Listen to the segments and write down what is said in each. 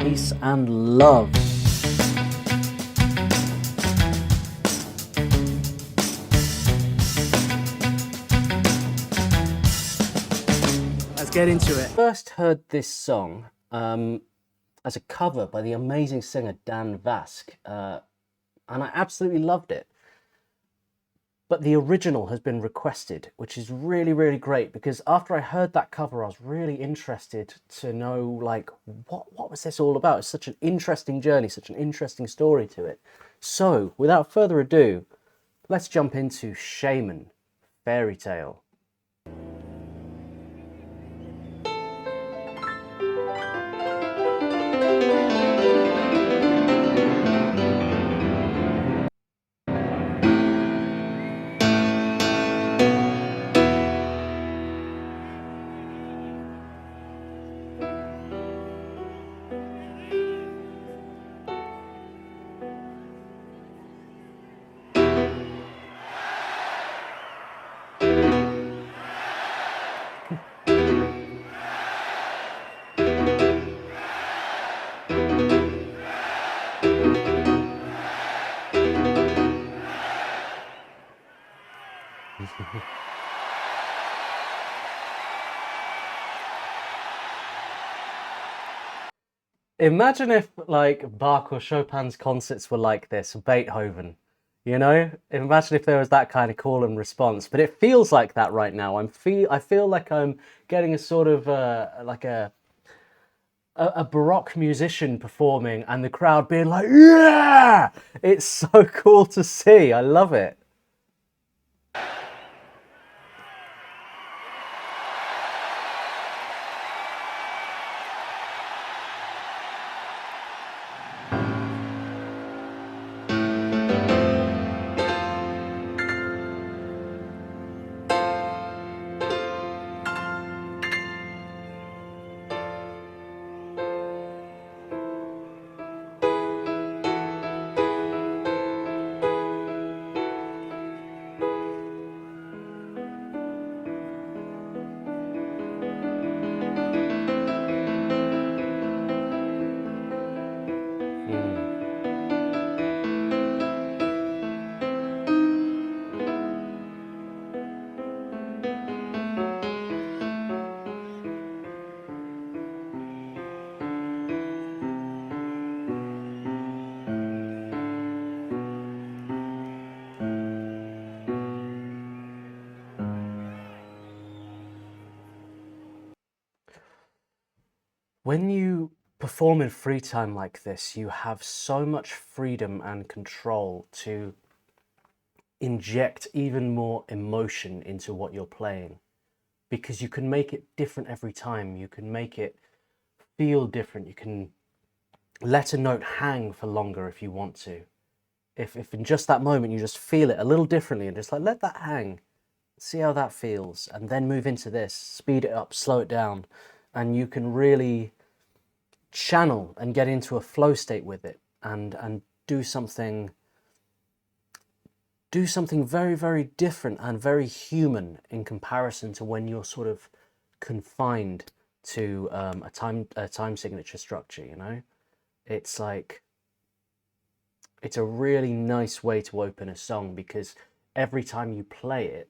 peace and love. Let's get into it. First heard this song as a cover by the amazing singer Dan Vasc, and I absolutely loved it. But the original has been requested, which is really, really great, because after I heard that cover, I was really interested to know, like, what was this all about? It's such an interesting journey, such an interesting story to it. So, without further ado, let's jump into Shaman, Fairy Tale. Imagine if, like, Bach or Chopin's concerts were like this, or Beethoven, you know? Imagine if there was that kind of call and response. But it feels like that right now. I feel like I'm getting a sort of, like a Baroque musician performing, and the crowd being like, yeah! It's so cool to see. I love it. When you perform in free time like this, you have so much freedom and control to inject even more emotion into what you're playing, because you can make it different every time. You can make it feel different. You can let a note hang for longer if you want to. If in just that moment you just feel it a little differently and just like, let that hang, see how that feels, and then move into this, speed it up, slow it down, and you can really channel and get into a flow state with it, and do something very, very different and very human in comparison to when you're sort of confined to a time signature structure, you know? It's like, it's a really nice way to open a song, because every time you play it,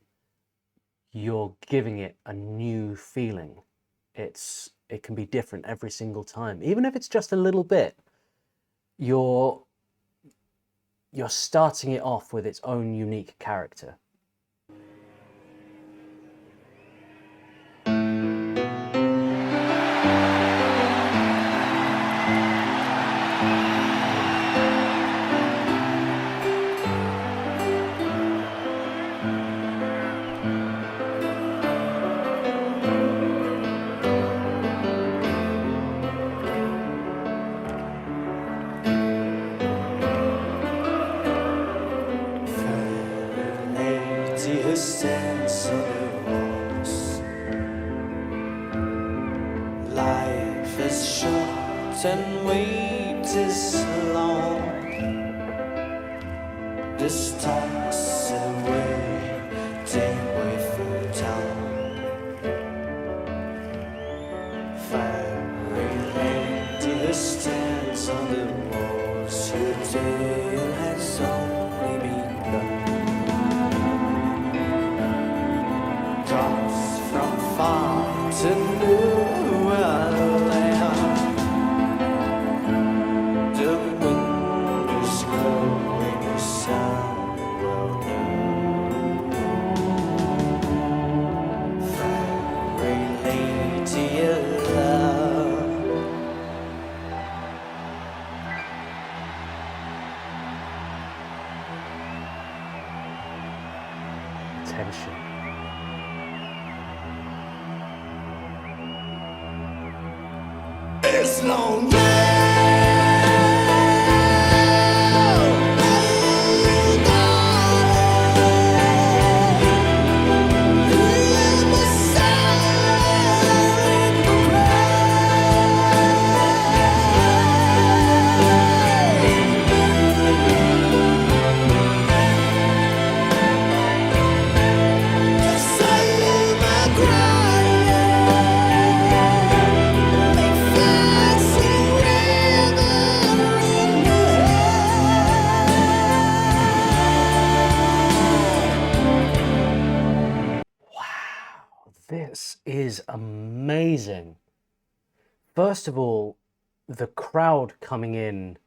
you're giving it a new feeling. It can be different every single time. Even if it's just a little bit, you're starting it off with its own unique character. Stands on the walls. Life is short and wait is long. This talks away, take away from town. Fairy lady who stands to New Orleans. The wind is blowing, the sun will know. Fairy lady of love. Tension. It's long. This is amazing. First of all, the crowd coming in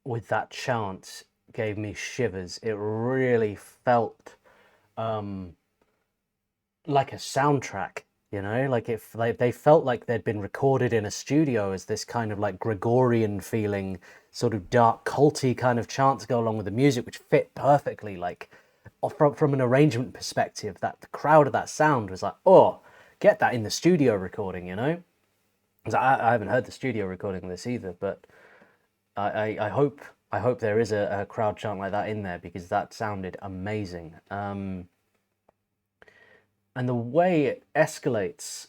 with that chant gave me shivers. It really felt like a soundtrack, you know, like if they felt like they'd been recorded in a studio as this kind of like Gregorian feeling, sort of dark culty kind of chant to go along with the music, which fit perfectly. Like from an arrangement perspective, that the crowd of that sound was like, oh, get that in the studio recording, you know. 'Cause I haven't heard the studio recording of this either, but I hope there is a crowd chant like that in there, because that sounded amazing. And the way it escalates,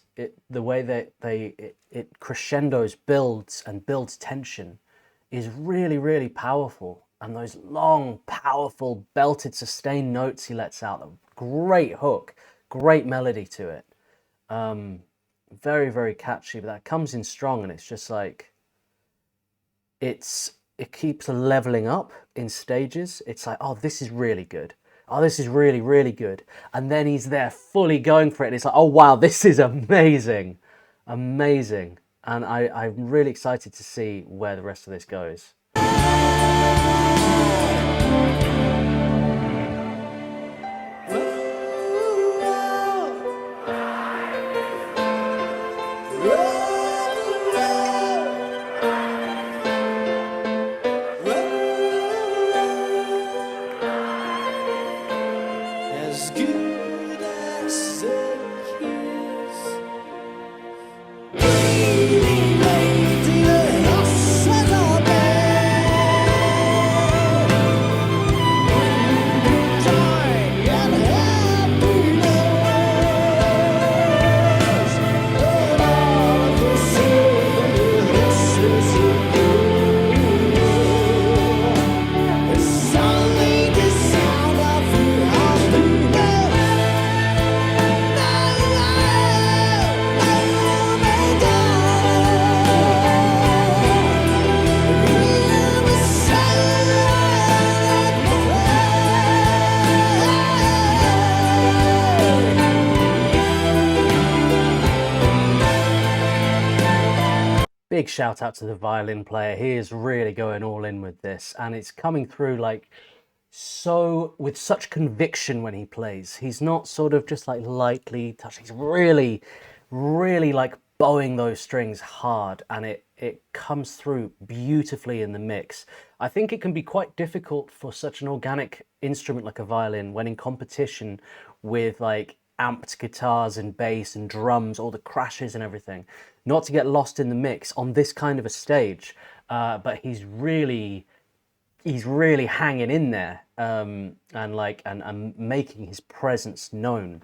the way that it crescendos, builds tension, is really, really powerful. And those long, powerful, belted, sustained notes he lets out, a great hook, great melody to it. Very, very catchy, but that comes in strong, and it's just like, it keeps leveling up in stages. It's like, oh, this is really good. Oh, this is really, really good. And then he's there fully going for it, and it's like, oh, wow, this is amazing. Amazing. And I'm really excited to see where the rest of this goes. As good as a kiss. Pretty lady, the settle joy and happiness. And all the silliness it's only the sound of your happiness. Big shout out to the violin player. He is really going all in with this, and it's coming through like so with such conviction when he plays. He's not sort of just like lightly touching. He's really, really like bowing those strings hard, and it comes through beautifully in the mix. I think it can be quite difficult for such an organic instrument like a violin, when in competition with like amped guitars and bass and drums, all the crashes and everything, not to get lost in the mix on this kind of a stage. But he's really hanging in there, and making his presence known.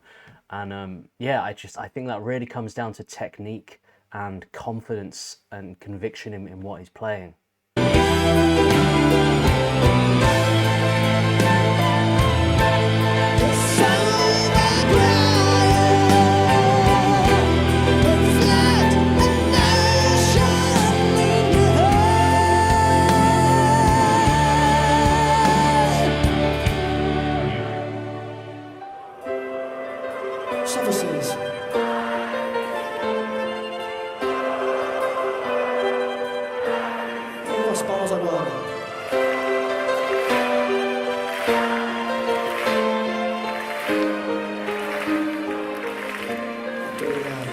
And yeah, I think that really comes down to technique and confidence and conviction in what he's playing. Services. as palmas agora. Muito obrigado.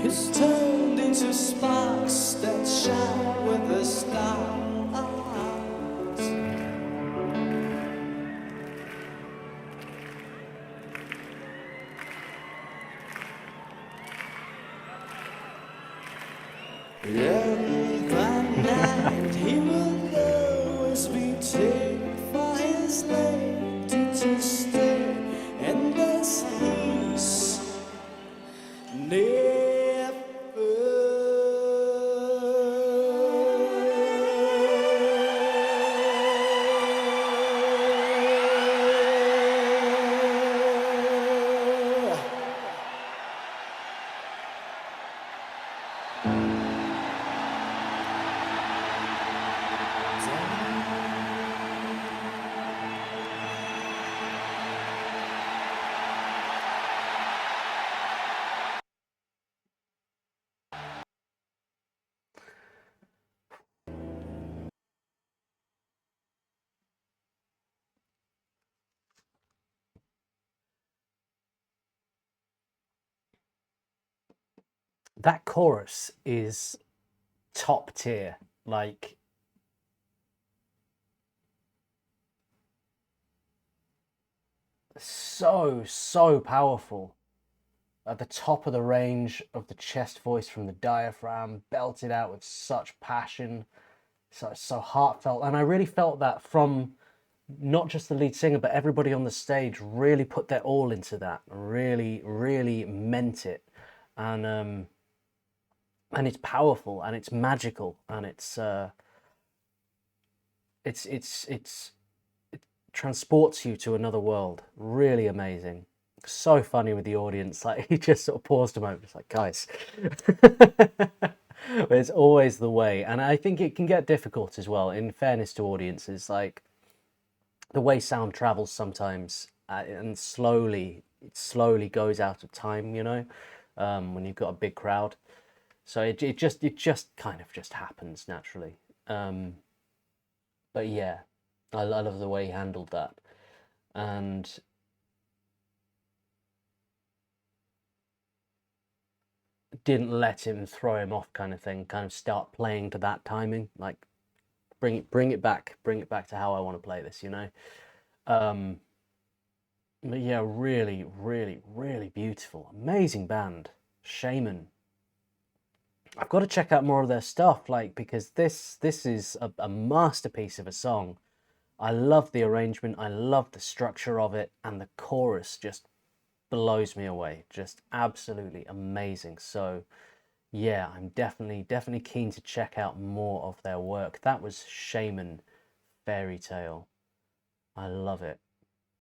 It's turned into sparks that shine with the stars. In the night, he will always be taken for his lady to stay, and there's peace. That chorus is top tier. Like, so powerful. At the top of the range of the chest voice from the diaphragm, belted out with such passion, so heartfelt. And I really felt that from not just the lead singer, but everybody on the stage really put their all into that. Really meant it. And it's powerful and it's magical and it transports you to another world. Really amazing. So funny with the audience. Like, he just sort of paused a moment. It's like, guys. But it's always the way. And I think it can get difficult as well, in fairness to audiences. Like, the way sound travels sometimes, and it slowly goes out of time, you know, when you've got a big crowd. So it just kind of just happens naturally. But yeah, I love the way he handled that, and didn't let him throw him off, kind of thing. Kind of start playing to that timing, like bring it back to how I want to play this, you know. But yeah, really beautiful, amazing band, Shaman. I've got to check out more of their stuff, like, because this is a masterpiece of a song. I love the arrangement, I love the structure of it, and the chorus just blows me away. Just absolutely amazing. So yeah, I'm definitely keen to check out more of their work. That was Shaman Fairy Tale. I love it.